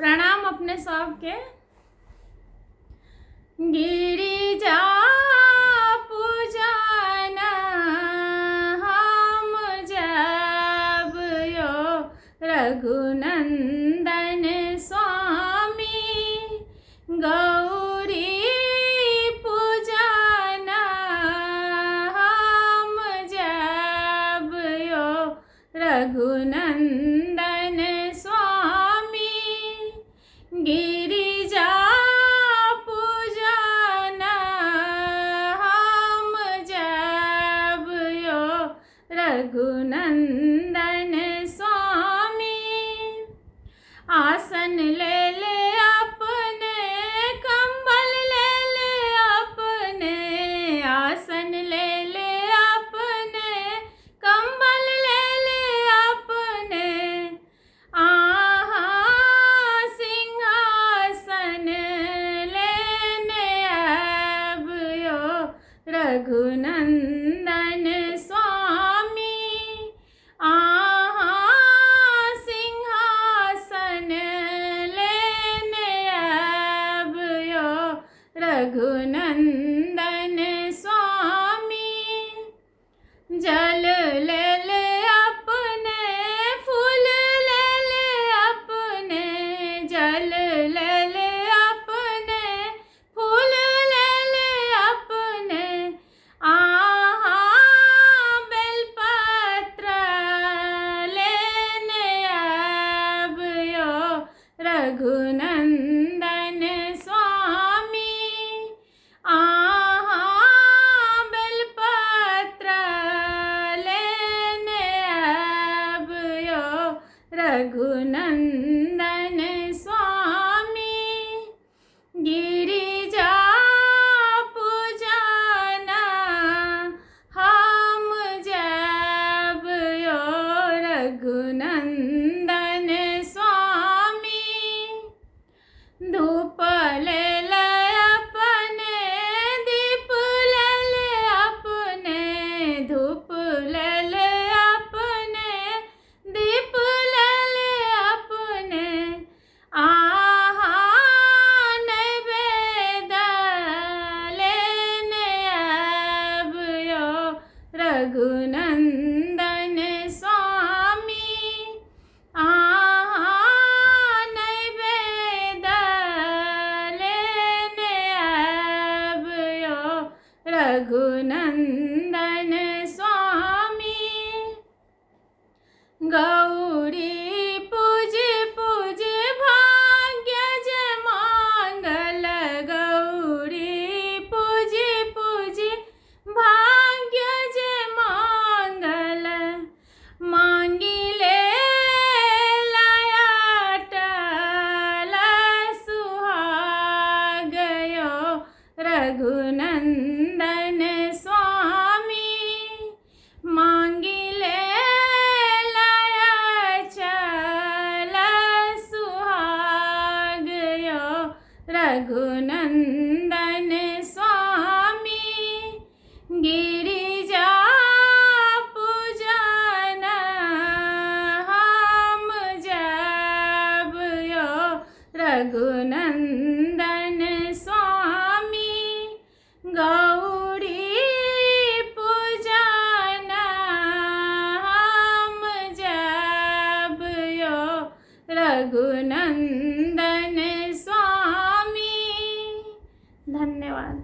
प्रणाम अपने सबके। गिरिजा पूजन हम जब यो रघुनंदन स्वामी, गौरी पूजन हम जब यो रघुनंदन स्वामी, गिरिजा पूजन हम जब यो रघुनंदन स्वामी, आसन ले ले अपने, कंबल ले ले अपने, आसन ले ले अपने, कंबल ले ले अपने, सिंहासन लेने अब यो रघुनंदन स्वामी, सिंहासन लेने अब यो रघुनंदन स्वामी, जल ले ले अपने, फूल ले ले अपने, जल ले ले अपने, फूल ले ले अपने, बेलपत्र लेने अब यो रघुनंदन स्वामी, बेलपत्र लेने अब यो रघुनंदन स्वामी, गिरिजा पूजन हम जब यो रघुनंदन स्वामी, धूप ले ले अपने, दीप ले ले अपने, धूप ले ले अपने, दीप ले ले अपने, नैवेद्य लेने अब यो रघुनंदन स्वामी, नैवेद्य लेने अब यो रघुनंदन स्वामी, गौरी पूज पूज भाग्य जय मंगल, गौरी पूज पूज भाग्य जय मंगल, मांगिले लायटल सुहाग यो रघुनंदन स्वामी, मांगिले लायचल सुहाग यो रघुनंदन स्वामी, गिरिजा पूजन हम जब यो रघुनंदन स्वामी, गौरी पूजन हम जब यो रघुनंदन स्वामी। धन्यवाद।